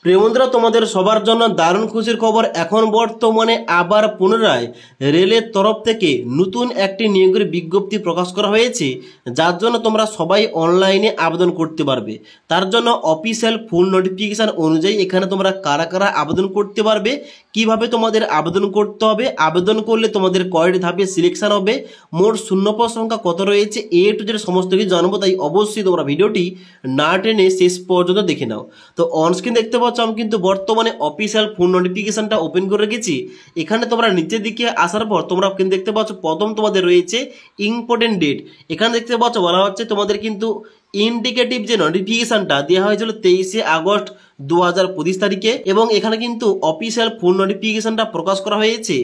প্রিয় বন্ধুরা, তোমাদের সবার জন্য দারুণ খুশির খবর। এখন বর্তমানে আবার পুনরায় রেলের তরফ থেকে নতুন একটি নিয়োগের বিজ্ঞপ্তি প্রকাশ করা হয়েছে, যার জন্য তোমরা সবাই অনলাইনে আবেদন করতে পারবে। তার জন্য অফিসিয়াল ফুল নোটিফিকেশান অনুযায়ী এখানে তোমরা কারা কারা আবেদন করতে পারবে, কিভাবে তোমাদের আবেদন করতে হবে, আবেদন করলে তোমাদের কয়টি ধাপে সিলেকশন হবে, মোট শূন্যপদ সংখ্যা কত রয়েছে, এ টু জেড সমস্ত কিছু জানবো। তাই অবশ্যই তোমরা ভিডিওটি না টেনে শেষ পর্যন্ত দেখে নাও। তো অনস্ক্রিন দেখতে পাচ্ছ আমি কিন্তু বর্তমানে অফিসিয়াল ফুল নোটিফিকেশনটা ওপেন করে রেখেছি। এখানে তোমরা নিচের দিকে আসার পর তোমরা কিন্তু দেখতে পাচ্ছ প্রথম তোমাদের রয়েছে ইম্পর্টেন্ট ডেট। এখানে দেখতে পাচ্ছ বলা হচ্ছে তোমাদের কিন্তু ইন্ডিকেটিভ যে নোটিফিকেশনটা দেওয়া হয়েছিল 23শে আগস্ট 2025 তারিখে, এবং এখানে কিন্তু অফিসিয়াল ফুল নোটিফিকেশনটা প্রকাশ করা হয়েছে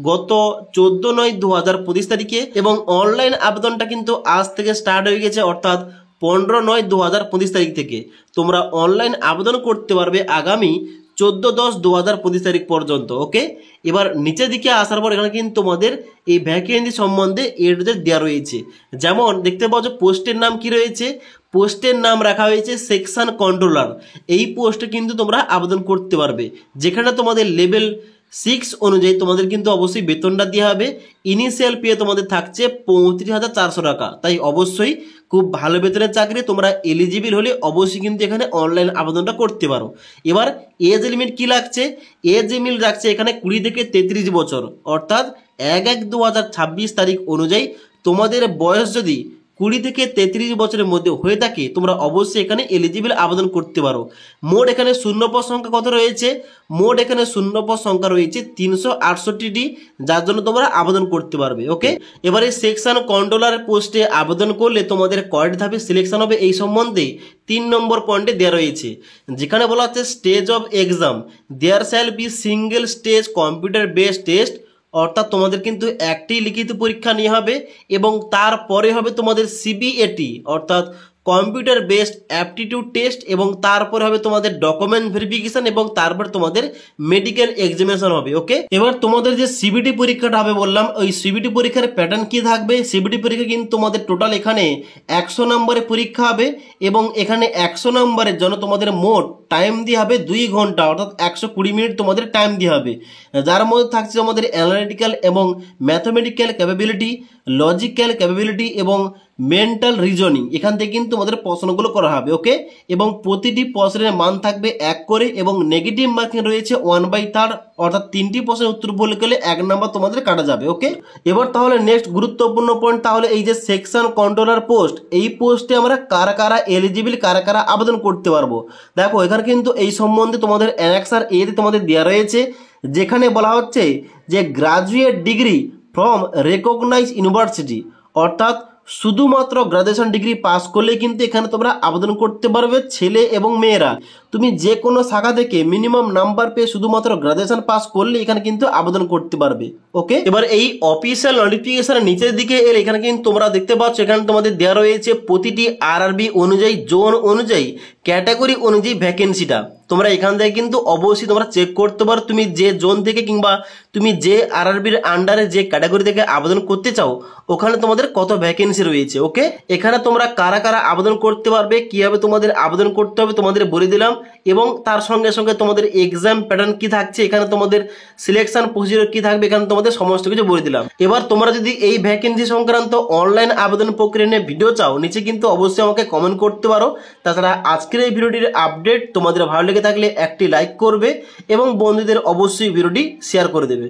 গত 14/9/2025 তারিখে, এবং অনলাইন আবেদনটা কিন্তু আজ থেকে স্টার্ট হয়ে গেছে, অর্থাৎ 15/9/2025 তারিখ থেকে তোমরা অনলাইন আবেদন করতে পারবে আগামী 14/10/2025 তারিখ পর্যন্ত। ওকে, এবার নিচের দিকে আসার পর এখানে কিন্তু তোমাদের এই ভ্যাকেন্সি সম্বন্ধে এডুদের দেওয়া রয়েছে। যেমন দেখতে পাচ্ছ পোস্টের নাম কি রয়েছে, পোস্টের নাম রাখা হয়েছে সেকশন কন্ট্রোলার। এই পোস্টে কিন্তু তোমরা আবেদন করতে পারবে, যেখানে তোমাদের লেভেল 6 অনুযায়ী তোমাদের কিন্তু অবশ্যই বেতনটা দেওয়া হবে। ইনিশিয়াল পে তোমাদের থাকছে 35,400 টাকা। তাই অবশ্যই খুব ভালো বেতনের চাকরি, তোমরা এলিজিবল হলে অবশ্যই কিন্তু এখানে অনলাইন আবেদনটা করতে পারো। এবার এজ লিমিট কি লাগছে, এজ লিমিট রাখছে এখানে 20 থেকে 33 বছর, অর্থাৎ 1/1/2026 তারিখ অনুযায়ী তোমাদের বয়স যদি 20 থেকে 33 বছরের মধ্যে হয়ে থাকে তোমরা অবশ্যই এখানে এলিজিবল আবেদন করতে পারো। মোট এখানে শূন্যপদ সংখ্যা কত রয়েছে, মোট এখানে শূন্যপদ সংখ্যা রয়েছে 368টি, যার জন্য তোমরা আবেদন করতে পারবে। ওকে, এবারে সেকশন কন্ট্রোলার পোস্টে আবেদন করলে তোমাদের কয়টি ধাপে সিলেকশন হবে এই সম্বন্ধে 3 নম্বর পয়েন্টে দেওয়া রয়েছে, যেখানে বলা হচ্ছে stage of exam there shall be single stage computer based test, অর্থাৎ তোমাদের কিন্তু একটি লিখিত পরীক্ষা নিয়ে হবে, এবং তারপরে হবে তোমাদের সিবিএটি অর্থাৎ কম্পিউটার বেসড অ্যাপটিটিউড টেস্ট, এবং তারপরে হবে তোমাদের ডকুমেন্ট ভেরিফিকেশন, এবং তারপর তোমাদের মেডিকেল এক্সামিনেশন হবে। ওকে, এবার তোমাদের যে সিবিটি পরীক্ষাটা হবে বললাম, ওই সিবিটি পরীক্ষার প্যাটার্ন কি থাকবে। সিবিটি পরীক্ষা কিন্তু তোমাদের টোটাল এখানে 100 নম্বরের পরীক্ষা হবে, এবং এখানে 100 নম্বরের জন্য তোমাদের মোট টাইম দিয়ে হবে 2 ঘন্টা, অর্থাৎ 120 মিনিট তোমাদের টাইম দিয়ে হবে, যার মধ্যে থাকছে তোমাদের অ্যানালিটিক্যাল এবং ম্যাথমেটিক্যাল ক্যাপাবিলিটি, লজিক্যাল ক্যাপাবিলিটি এবং মেন্টাল রিজনিং। এখান থেকে কিন্তু তোমাদের প্রশ্নগুলো করা হবে। ওকে, এবং প্রতিটি প্রশ্নের মান থাকবে 1 করে, এবং নেগেটিভ মার্কিং রয়েছে 1/3, অর্থাৎ 3টি প্রশ্নের উত্তর বলে গেলে 1 নাম্বার তোমাদের কাটা যাবে। ওকে, এবার তাহলে নেক্সট গুরুত্বপূর্ণ পয়েন্ট, তাহলে এই যে সেকশন কন্ট্রোলার পোস্ট, এই পোস্টে আমরা কারা কারা এলিজিবল, কারা কারা আবেদন করতে পারবো। দেখো এখানে কিন্তু এই সম্বন্ধে তোমাদের অ্যানেক্সার এ তোমাদের দেওয়া রয়েছে, যেখানে বলা হচ্ছে যে graduate degree from recognise university, অর্থাৎ শুধুমাত্র গ্রাজুয়েশন ডিগ্রি পাস করলে কিন্তু এখানে তোমরা আবেদন করতে পারবে, ছেলে এবং মেয়েরা। তুমি যে কোনো শাখা থেকে মিনিমাম নাম্বার পেয়ে শুধুমাত্র গ্রাজুয়েশন পাস করলে এখানে কিন্তু আবেদন করতে পারবে। ওকে, এবার এই অফিসিয়াল নোটিফিকেশনের নিচের দিকে এলে এখানে কিন্তু তোমরা দেখতে পাচ্ছ এখানে তোমাদের দেওয়া রয়েছে প্রতিটি আরআরবি অনুযায়ী, জোন অনুযায়ী, ক্যাটাগরি অনুযায়ী ভ্যাকেন্সিটা। তোমরা এখান থেকে কিন্তু অবশ্যই তোমরা চেক করতে পারো তুমি যে জোন থেকে কিংবা তুমি যে আরআরবির আন্ডারে যে ক্যাটাগরি থেকে আবেদন করতে চাও ওখানে তোমাদের কত ভ্যাকেন্সি রয়েছে। ওকে, এখানে তোমরা কারা কারা আবেদন করতে পারবে, কিভাবে তোমাদের আবেদন করতে হবে তোমাদের বলে দিলাম, এবং তার সঙ্গে সঙ্গে তোমাদের এক্সাম প্যাটার্ন কি থাকছে, এখানে তোমাদের সিলেকশন প্রসিডিউর কি থাকবে, এখানে তোমাদের সমস্ত কিছু বলে দিলাম। এবার তোমরা যদি এই ভ্যাকেন্সি সংক্রান্ত অনলাইন আবেদন প্রক্রিয়া নিয়ে ভিডিও চাও নিচে কিন্তু অবশ্যই আমাকে কমেন্ট করতে পারো। তাছাড়া আজকের এই ভিডিওটির আপডেট তোমাদের ভালো লেগে থাকলে একটি লাইক করবে, এবং বন্ধুদের অবশ্যই ভিডিওটি শেয়ার করে দেবে।